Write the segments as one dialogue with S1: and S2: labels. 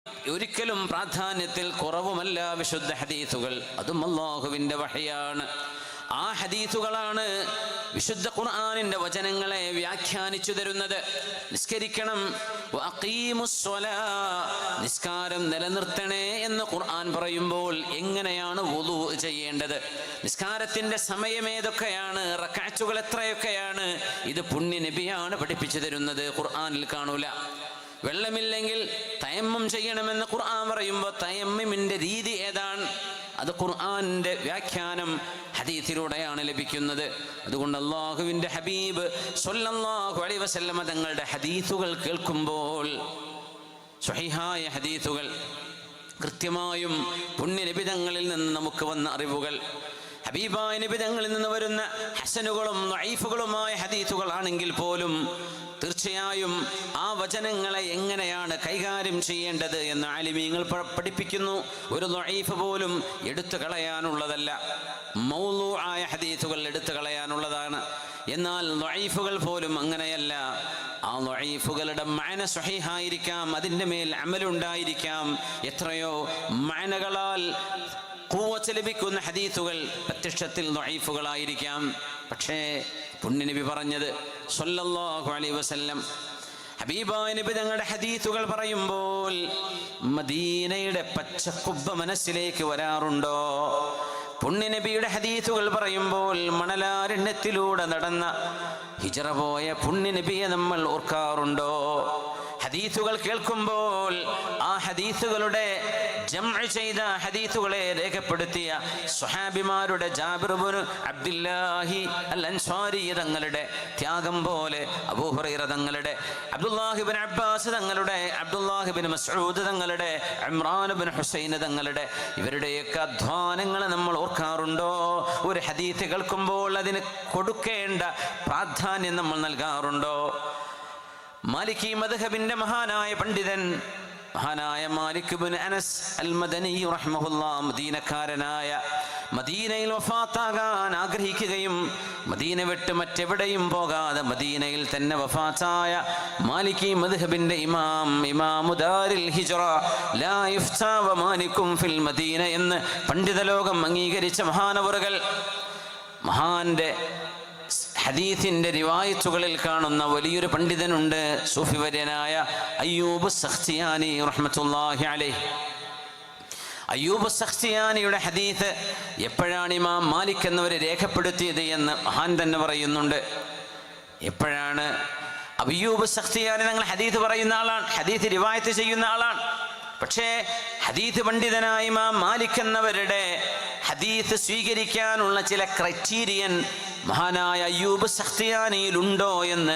S1: ഒരിക്കലും പ്രാധാന്യത്തിൽ കുറവുമല്ല വിശുദ്ധ ഹദീസുകൾ. അതും അല്ലാഹുവിൻ്റെ വഹയാണ്. ആ ഹദീസുകളാണ് വിശുദ്ധ ഖുർആനിൻ്റെ വചനങ്ങളെ വ്യാഖ്യാനിച്ചു തരുന്നത്. നിസ്കരിക്കണം, നിസ്കാരം നിലനിർത്തണേ എന്ന് ഖുർആൻ പറയുമ്പോൾ എങ്ങനെയാണ് വുളൂ ചെയ്യേണ്ടത്, നിസ്കാരത്തിൻ്റെ സമയം ഏതൊക്കെയാണ്, റക്അത്തുകൾ എത്രയൊക്കെയാണ്, ഇത് പുണ്യ നബിയാണ് പഠിപ്പിച്ചു തരുന്നത്. ഖുർആനിൽ കാണൂല. വെള്ളമില്ലെങ്കിൽ തയമ്മം ചെയ്യണമെന്ന് ഖുർആൻ പറയുമ്പോൾ തയമ്മിൻ്റെ രീതി ഏതാണ്, അത് ഖുർആനിൻ്റെ വ്യാഖ്യാനം ഹദീസിലൂടെയാണ് ലഭിക്കുന്നത്. അതുകൊണ്ട് അല്ലാഹുവിൻ്റെ ഹബീബ് സ്വല്ലല്ലാഹു അലൈഹി വസല്ലമ തങ്ങളുടെ ഹദീസുകൾ കേൾക്കുമ്പോൾ, സ്വഹീഹായ ഹദീസുകൾ, കൃത്യമായും പുണ്യനിബിതങ്ങളിൽ നിന്ന് നമുക്ക് വന്ന അറിവുകൾ, ഹബീബായ നിബിതങ്ങളിൽ നിന്ന് വരുന്ന ഹസനുകളും ദഈഫുകളുമായ ഹദീസുകളാണെങ്കിൽ പോലും തീർച്ചയായും ആ വചനങ്ങളെ എങ്ങനെയാണ് കൈകാര്യം ചെയ്യേണ്ടത് എന്ന് ആലിമീങ്ങൾ പഠിപ്പിക്കുന്നു. ഒരു ദഈഫ് പോലും എടുത്തു കളയാനുള്ളതല്ല. മൗളൂആയ ഹദീസുകൾ എടുത്തു കളയാനുള്ളതാണ്. എന്നാൽ ദഈഫുകൾ പോലും അങ്ങനെയല്ല. ആ ദഈഫുകളുടെ മഅന സ്വഹീഹായിരിക്കാം, അതിൻ്റെ മേൽ അമലുണ്ടായിരിക്കാം. എത്രയോ മഅനകളാൽ ഖുവ്വത്ത് ലഭിക്കുന്ന ഹദീസുകൾ പ്രത്യക്ഷത്തിൽ ദഈഫുകളായിരിക്കാം. പക്ഷേ പുണ്യനബി പറഞ്ഞത് സ്വല്ലല്ലാഹു അലൈഹി വസല്ലം, ഹബീബായ നബി തങ്ങളുടെ ഹദീസുകൾ പറയുമ്പോൾ മദീനയുടെ പച്ചക്കുബ്ബ മനസ്സിലേക്ക് വരാറുണ്ടോ? പുണ്യനബിയുടെ ഹദീസുകൾ പറയുമ്പോൾ മണലാരണ്യത്തിലൂടെ നടന്ന ഹിജ്റ പോയ പുണ്യനബിയെ നമ്മൾ ഓർക്കാറുണ്ടോ? ഹദീസുകൾ കേൾക്കുമ്പോൾ ആ ഹദീസുകളുടെ ജംഅ ചെയ്ത ഹദീസുകളെ രേഖപ്പെടുത്തിയ സ്വഹാബിമാരുടെ ജാബിർ ഇബ്നു അബ്ദുല്ലാഹി അൽ അൻസാരി തങ്ങളുടെ ത്യാഗം പോലെ, അബൂ ഹുറൈറ തങ്ങളുടെ, അബ്ദുല്ലാഹി ഇബ്നു അബ്ബാസ് തങ്ങളുടെ, അബ്ദുല്ലാഹി ഇബ്നു മസ്ഊദ് തങ്ങളുടെ, ഇമ്രാൻ ഇബ്നു ഹുസൈൻ തങ്ങളുടെ, ഇവരുടെയൊക്കെ അധ്വാനങ്ങളെ നമ്മൾ ഓർക്കാറുണ്ടോ? ഒരു ഹദീസ് കേൾക്കുമ്പോൾ അതിന് കൊടുക്കേണ്ട പ്രാധാന്യം നമ്മൾ നൽകാറുണ്ടോ? മാലിക്കി മദ്ഹബിന്റെ മഹാനായ പണ്ഡിതൻ, മഹാനായ മാലിക് ഇബ്നു അനസ് അൽ മദനി റഹ്മഹുല്ലാഹ്, മദീനക്കാരനായ, മദീനയിൽ വഫാത്താകാൻ ആഗ്രഹിക്കുകയും മദീന വിട്ട് മറ്റെവിടെയും പോകാതെ മദീനയിൽ തന്നെ വഫാത്തായ മാലിക്കി മദ്ഹബിന്റെ ഇമാമു ദാരിൽ ഹിജ്റ, ലാ യുഫ്താ വ മാലികും ഫിൽ മദീന എന്ന് പണ്ഡിത ലോകം അംഗീകരിച്ച മഹാനവറുകൾ, മഹാന്റെ ഹദീസിന്റെ റിവായത്തുകളിൽ കാണുന്ന വലിയൊരു പണ്ഡിതനുണ്ട്, സൂഫി വര്യനായ അയ്യൂബ് സഖ്തിയാനി റഹ്മത്തുള്ളാഹി അലൈഹി. അയ്യൂബ് സഖ്തിയാനിയുടെ ഹദീസ് എപ്പോഴാണ് ഇമാം മാലിക് എന്നവർ രേഖപ്പെടുത്തിയത് എന്ന് മഹാൻ തന്നെ പറയുന്നുണ്ട്. എപ്പോഴാണ്? അയ്യൂബ് സഖ്തിയാനി ഞങ്ങൾ ഹദീസ് പറയുന്ന ആളാണ്, ഹദീസ് റിവായത്ത് ചെയ്യുന്ന ആളാണ്. പക്ഷേ ഹദീസ് പണ്ഡിതനായ ഇമാം മാലിക് എന്നവരുടെ ഹദീസ് സ്വീകരിക്കാനുള്ള ചില ക്രൈറ്റീരിയൻ മഹാനായ അയ്യൂബ് സഖ്തിയാനിയിലുണ്ടോ എന്ന്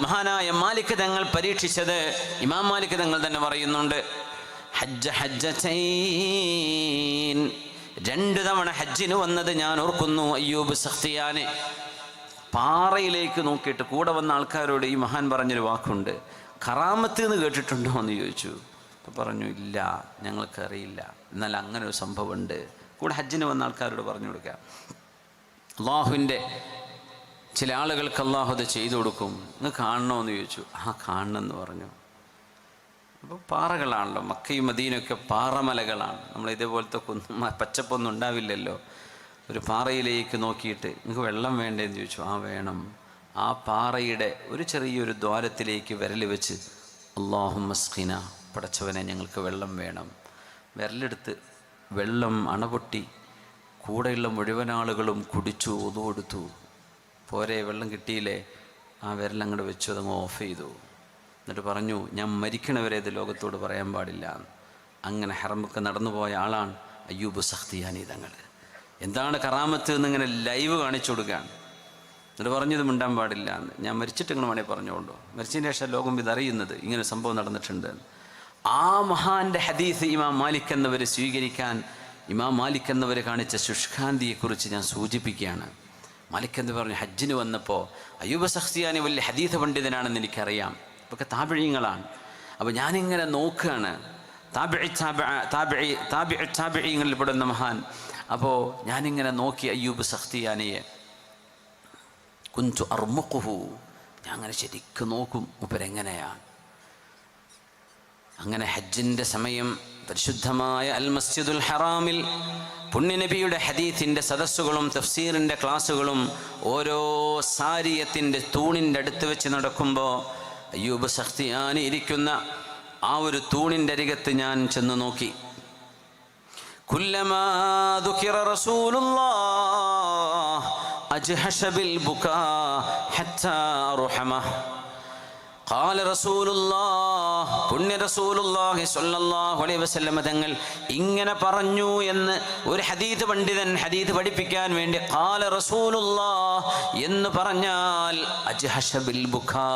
S1: മഹാനായ മാലിക് തങ്ങൾ പരീക്ഷിച്ചത് ഇമാം മാലിക് തങ്ങൾ തന്നെ പറയുന്നുണ്ട്. ഹജ്ജതൈൻ, 2 തവണ ഹജ്ജിന് വന്നത് ഞാൻ ഓർക്കുന്നു അയ്യൂബ് സഖ്തിയാനി. പാറയിലേക്ക് നോക്കിയിട്ട് കൂടെ വന്ന ആൾക്കാരോട് ഈ മഹാൻ പറഞ്ഞൊരു വാക്കുണ്ട്, കറാമത്ത് എന്ന് കേട്ടിട്ടുണ്ടോ എന്ന് ചോദിച്ചു. അപ്പോൾ പറഞ്ഞു, ഇല്ല, ഞങ്ങൾക്കറിയില്ല. എന്നാൽ അങ്ങനെ ഒരു സംഭവമുണ്ട്. കൂടെ ഹജ്ജിന് വന്ന ആൾക്കാരോട് പറഞ്ഞു കൊടുക്കുക. അള്ളാഹുവിൻ്റെ ചില ആളുകൾക്ക് അള്ളാഹു അത് ചെയ്തു കൊടുക്കും, നിങ്ങൾ കാണണമെന്ന് ചോദിച്ചു. ആ കാണണമെന്ന് പറഞ്ഞു. അപ്പോൾ പാറകളാണല്ലോ, മക്കയും മദീനയൊക്കെ പാറമലകളാണ്. നമ്മൾ ഇതേപോലത്തെ പച്ചപ്പൊന്നും ഉണ്ടാവില്ലല്ലോ. ഒരു പാറയിലേക്ക് നോക്കിയിട്ട് നിങ്ങൾക്ക് വെള്ളം വേണ്ടേന്ന് ചോദിച്ചു. ആ വേണം. ആ പാറയുടെ ഒരു ചെറിയൊരു ദ്വാരത്തിലേക്ക് വിരൽ വെച്ച് അല്ലാഹുമ്മ സ്ഖിന, പടച്ചവനെ ഞങ്ങൾക്ക് വെള്ളം വേണം. വിരലെടുത്ത് വെള്ളം അണപൊട്ടി കൂടെയുള്ള മുഴുവൻ ആളുകളും കുടിച്ചു, ഒതു കൊടുത്തു. പോരെ, വെള്ളം കിട്ടിയില്ലേ? ആ വിരലങ്ങോട്ട് വെച്ചു, അതങ്ങ് ഓഫ് ചെയ്തു. എന്നിട്ട് പറഞ്ഞു, ഞാൻ മരിക്കണവരെ ഇത് ലോകത്തോട് പറയാൻ പാടില്ല. അങ്ങനെ ഹറമൊക്കെ നടന്നു പോയ ആളാണ് അയ്യൂബ് സഖ്തിയാനി തങ്ങൾ. എന്താണ് കറാമത്ത് എന്നിങ്ങനെ ലൈവ് കാണിച്ചു കൊടുക്കുകയാണ്. എന്നിട്ട് പറഞ്ഞത് മിണ്ടാൻ പാടില്ല എന്ന്. ഞാൻ മരിച്ചിട്ട് ഇങ്ങനെ വേണേൽ പറഞ്ഞുകൊണ്ടോ, മരിച്ചതിന് ശേഷം ലോകം ഇതറിയുന്നത് ഇങ്ങനെ സംഭവം നടന്നിട്ടുണ്ട്. ആ മഹാന്റെ ഹദീസ് ഇമാം മാലിക് എന്നവർ സ്വീകരിക്കാൻ ഇമാം മാലിക് എന്നവർ കാണിച്ച ശുഷ്കാന്തിയെക്കുറിച്ച് ഞാൻ സൂചിപ്പിക്കുകയാണ്. മാലിക് എന്ന് പറഞ്ഞു, ഹജ്ജിന് വന്നപ്പോൾ അയ്യൂബ് സഖ്തിയാനി വലിയ ഹദീസ് പണ്ഡിതനാണെന്ന് എനിക്കറിയാം, ഇതൊക്കെ താബിഈങ്ങളാണ്. അപ്പോൾ ഞാനിങ്ങനെ നോക്കുകയാണ്, താബിഈങ്ങളിൽ പെടുന്ന മഹാൻ. അപ്പോൾ ഞാനിങ്ങനെ നോക്കി അയ്യൂബ് സഖ്തിയാനിയെ, കുന്തു അർമുഖുഹു, ഞാൻ അങ്ങനെ ശരിക്കും നോക്കും മൂപ്പരെങ്ങനെയാണ്. അങ്ങനെ ഹജ്ജിൻ്റെ സമയം പരിശുദ്ധമായ അൽ മസ്ജിദുൽ ഹറാമിൽ പുണ്യനബിയുടെ ഹദീത്തിൻ്റെ സദസ്സുകളും തഫ്സീറിൻ്റെ ക്ലാസ്സുകളും ഓരോ സാരിയത്തിൻ്റെ തൂണിൻ്റെ അടുത്ത് വെച്ച് നടക്കുമ്പോൾ അയ്യൂബ് സഖ്തിയാനി ഇരിക്കുന്ന ആ ഒരു തൂണിൻ്റെ അരികത്ത് ഞാൻ ചെന്ന് നോക്കി. കുല്ലമാ ദുഖിറ റസൂലുള്ളാഹ് അജ്ഹശ ബിൽ ബുകാ ഹത്താ റഹമഹ്. ഖാല റസൂലുള്ളാഹ്, പുണ്യ റസൂലുള്ളാഹി സ്വല്ലല്ലാഹു അലൈഹി വസല്ലം തങ്ങൾ ഇങ്ങനെ പറഞ്ഞു എന്ന് ഒരു ഹദീത്ത് പണ്ഡിതൻ ഹദീത്ത് പഠിപ്പിക്കാൻ വേണ്ടി ഖാല റസൂലുള്ളാഹ് എന്ന് പറഞ്ഞാൽ അജ്ഹശ ബിൽ ബുകാ,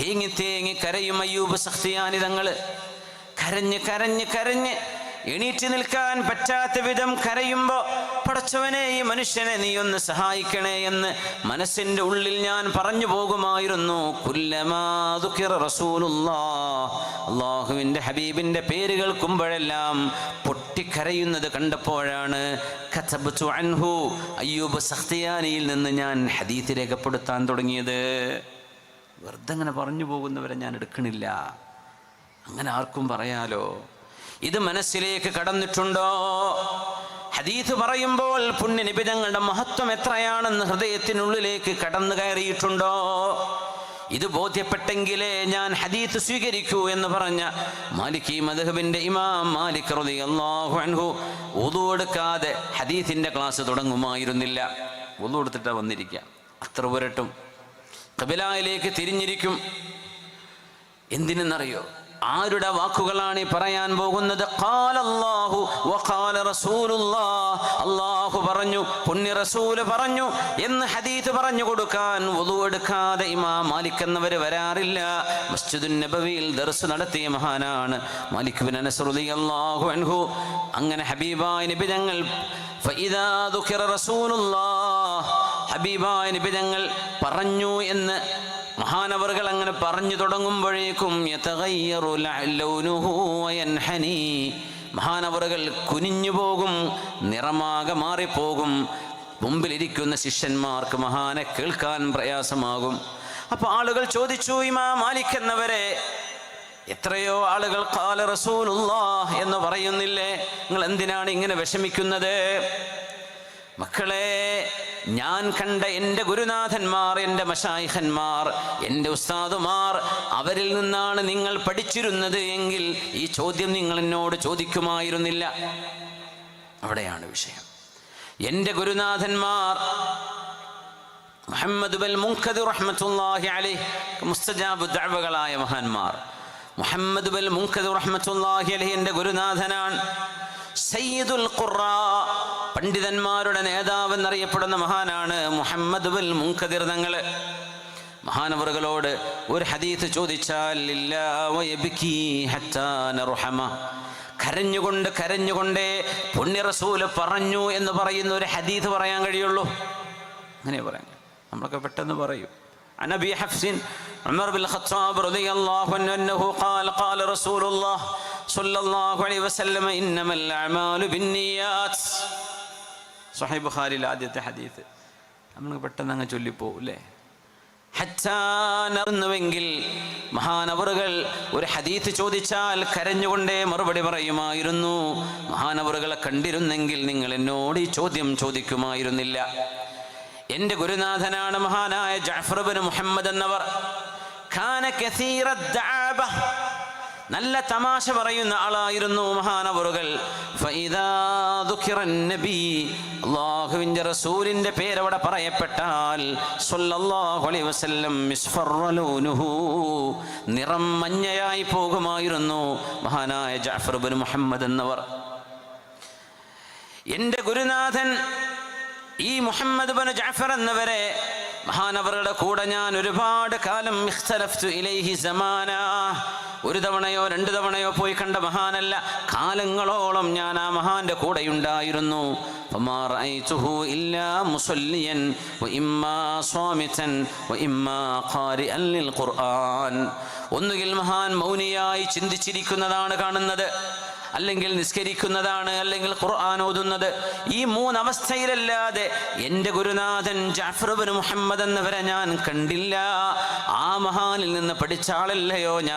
S1: തേങ്ങി തേങ്ങി കരയും അയ്യൂബ് സഖ്തിയാനി തങ്ങൾ. കരഞ്ഞ് കരഞ്ഞ് കരഞ്ഞ് എണീറ്റ് നിൽക്കാൻ പറ്റാത്ത വിധം കരയുമ്പോൾ പടച്ചവനെ, ഈ മനുഷ്യനെ നീ ഒന്ന് സഹായിക്കണേ എന്ന് മനസ്സിൻ്റെ ഉള്ളിൽ ഞാൻ പറഞ്ഞു പോകുമായിരുന്നു. കുല്ലമാ ദുഖിറ റസൂലുള്ളാഹ്, അല്ലാഹുവിൻ്റെ ഹബീബിൻ്റെ പേര് കേൾക്കുമ്പോഴെല്ലാം പൊട്ടിക്കരയുന്നത് കണ്ടപ്പോഴാണ് കതബ്തു അൻഹു, അയ്യൂബ് സഖ്തിയാനിയിൽ നിന്ന് ഞാൻ ഹദീത്ത് രേഖപ്പെടുത്താൻ തുടങ്ങിയത്. വെറുതെ അങ്ങനെ പറഞ്ഞു പോകുന്നവരെ ഞാൻ എടുക്കണില്ല. അങ്ങനെ ആർക്കും പറയാലോ. ഇത് മനസ്സിലേക്ക് കടന്നിട്ടുണ്ടോ? ഹദീത്ത് പറയുമ്പോൾ പുണ്യനബി തങ്ങളുടെ മഹത്വം എത്രയാണെന്ന് ഹൃദയത്തിനുള്ളിലേക്ക് കടന്നു കയറിയിട്ടുണ്ടോ? ഇത് ബോധ്യപ്പെട്ടെങ്കിലേ ഞാൻ ഹദീത്ത് സ്വീകരിക്കൂ എന്ന് പറഞ്ഞ മാലിക്കി മദ്ഹബിന്റെ ഇമാം മാലിക് റളിയല്ലാഹു അൻഹു വുളു എടുക്കാതെ ഹദീത്തിന്റെ ക്ലാസ് തുടങ്ങുമായിരുന്നില്ല. വുളു എടുത്തിട്ടാ വന്നിരിക്കുക. അത്ര പുരട്ടും ഖിബലയിലേക്ക് തിരിഞ്ഞിരിക്കും. എന്തിനെന്നറിയോ? ആരുടെ വാക്കുകളാണ് ഈ പറയാൻ പോകുന്നത്? ഖാലല്ലാഹു വഖാല റസൂലുള്ളാഹ്, അല്ലാഹു പറഞ്ഞു, പുണ്യ റസൂല് പറഞ്ഞു എന്ന് ഹദീത്ത് പറഞ്ഞു കൊടുക്കാൻ വുളു എടുക്കാതെ ഇമാം മാലിക് എന്നവർ വരാറില്ല. മസ്ജിദുൻ നബവിയിൽ ദർസ് നടത്തിയ മഹാനാണ് മാലിക് ബിൻ അനസ് റളിയല്ലാഹു അൻഹു. അങ്ങനെ ഹബീബായ നബി തങ്ങൾ ഫഇദാ ദുഖിറ റസൂലുള്ളാഹ്, ഹബീബായ നബി തങ്ങൾ പറഞ്ഞു എന്ന് മഹാനവറുകൾ അങ്ങനെ പറഞ്ഞു തുടങ്ങുമ്പോഴേക്കും യതഗയ്യറു ലൗനുഹു വയൻഹനി, മഹാനവറുകൾ കുനിഞ്ഞു പോകും, നിറമാകെ മാറിപ്പോകും. മുമ്പിലിരിക്കുന്ന ശിഷ്യന്മാർക്ക് മഹാനെ കേൾക്കാൻ പ്രയാസമാകും. അപ്പോൾ ആളുകൾ ചോദിച്ചു, ഇമാം മാലിക് എന്നവരെ, എത്രയോ ആളുകൾ ഖാല റസൂലുള്ളാഹ് എന്ന് പറയുന്നില്ലേ, നിങ്ങൾ എന്തിനാണ് ഇങ്ങനെ വിഷമിക്കുന്നത്? മക്കളെ, ഞാൻ കണ്ട എൻ്റെ ഗുരുനാഥന്മാർ, എൻ്റെ മശായിഖന്മാർ, എൻ്റെ ഉസ്താദുമാർ, അവരിൽ നിന്നാണ് നിങ്ങൾ പഠിച്ചിരുന്നത് എങ്കിൽ ഈ ചോദ്യം നിങ്ങൾ എന്നോട് ചോദിക്കുമായിരുന്നില്ല. അവിടെയാണ് വിഷയം. എൻ്റെ ഗുരുനാഥന്മാർ മുഹമ്മദ് ബിൻ മുൻകദിർ റഹ്മത്തുള്ളാഹി അലൈഹി, മുസ്തജാബ് ദഅവകളായ മഹാന്മാർ. മുഹമ്മദ് ബിൻ മുൻകദിർ റഹ്മത്തുള്ളാഹി അലൈഹി എൻ്റെ ഗുരുനാഥനാണ്. സയ്യിദുൽ ഖുറാ, പണ്ഡിതന്മാരുടെ നേതാവ് എന്നറിയപ്പെടുന്ന മഹാനാണ് മുഹമ്മദ് ബിൻ മുൻകദിർ തങ്ങൾ. മഹാനവറുകളോട് ഒരു ഹദീത്ത് ചോദിച്ചാൽ ലില്ലാ വയബ്കി ഹത്താ നർഹമ, കരഞ്ഞുകൊണ്ട് കരഞ്ഞുകൊണ്ടേ പുണ്യ റസൂല് പറഞ്ഞു എന്ന് പറയുന്ന ഒരു ഹദീത്ത് പറയാൻ കഴിയുള്ളൂ. അങ്ങനെ പറയാൻ നമ്മളൊക്കെ പെട്ടെന്ന് പറയും. عن أبي حفص عمر بن الخطاب رضي الله عنه أنه قال قال رسول الله صلى الله عليه وسلم إنما الأعمال بالنيات. صحيح بخاري ആദ്യത്തെ ഹദീത്ത് നമ്മൾ പെട്ടെന്ന് അങ്ങ് ചൊല്ലിപ്പോവും അല്ലേ? ഹജ്ജാനെങ്കിൽ മഹാനവറുകൾ ഒരു ഹദീത്ത് ചോദിച്ചാൽ കരഞ്ഞുകൊണ്ടേ മറുപടി പറയുമായിരുന്നു. മഹാനവറുകളെ കണ്ടിരുന്നെങ്കിൽ നിങ്ങൾ എന്നോട് ഈ ചോദ്യം ചോദിക്കുമായിരുന്നില്ല. എൻ്റെ ഗുരുനാഥനാണ് മഹാനായ ജഅഫർ ഇബ്നു മുഹമ്മദ് എന്നവർ. കാന കസീറ ദഅബ, നല്ല തമാശ പറയുന്ന ആളായിരുന്നു മഹാനവറുകൾ. ഫഇദാ ദുഖിറൻ നബി, അല്ലാഹുവിൻ്റെ റസൂലിൻ്റെ പേരവിടെ പറയപ്പെട്ടാൽ സ്വല്ലല്ലാഹു അലൈഹി വസല്ലം മിസ്ഫറ ലൗനുഹു, നിറം മഞ്ഞയായി പോകുമായിരുന്നു മഹാനായ ജഅഫർ ഇബ്നു മുഹമ്മദ് എന്നവർ. എൻ്റെ ഗുരുനാഥൻ ഈ മുഹമ്മദ് ബിൻ ജഅഫർ എന്നവരെ മഹാനവറുടെ കൂടെ ഞാൻ ഒരുപാട് കാലം ഇഖ്തലഫ്തു ഇലൈഹി സമാന, ഒരു തവണയോ രണ്ട് തവണയോ പോയി കണ്ട മഹാനല്ല, കാലങ്ങളോളം ഞാൻ ആ മഹാന്റെ കൂടെയുണ്ടായിരുന്നു. ഫമാ റഅയ്തുഹു ഇല്ലാ മുസല്ലിയൻ വഇമ്മാ സ്വാമിതൻ വഇമ്മാ ഖാരിഅൻ ലിൽ ഖുർആൻ. ഒന്നുകിൽ മഹാൻ മൗനിയായി ചിന്തിച്ചിരിക്കുന്നതാണ് കാണുന്നത്, അല്ലെങ്കിൽ നിസ്കരിക്കുന്നതാണ്, അല്ലെങ്കിൽ ഖുർആൻ ഓതുന്നത്. ഈ മൂന്നവസ്ഥയിലല്ലാതെ എൻ്റെ ഗുരുനാഥൻ ജഅഫർ ഇബ്നു മുഹമ്മദ് എന്നവരെ ഞാൻ കണ്ടില്ല. ആ മഹാനിൽ നിന്ന് പഠിച്ച ആളല്ലയോ ഞാൻ.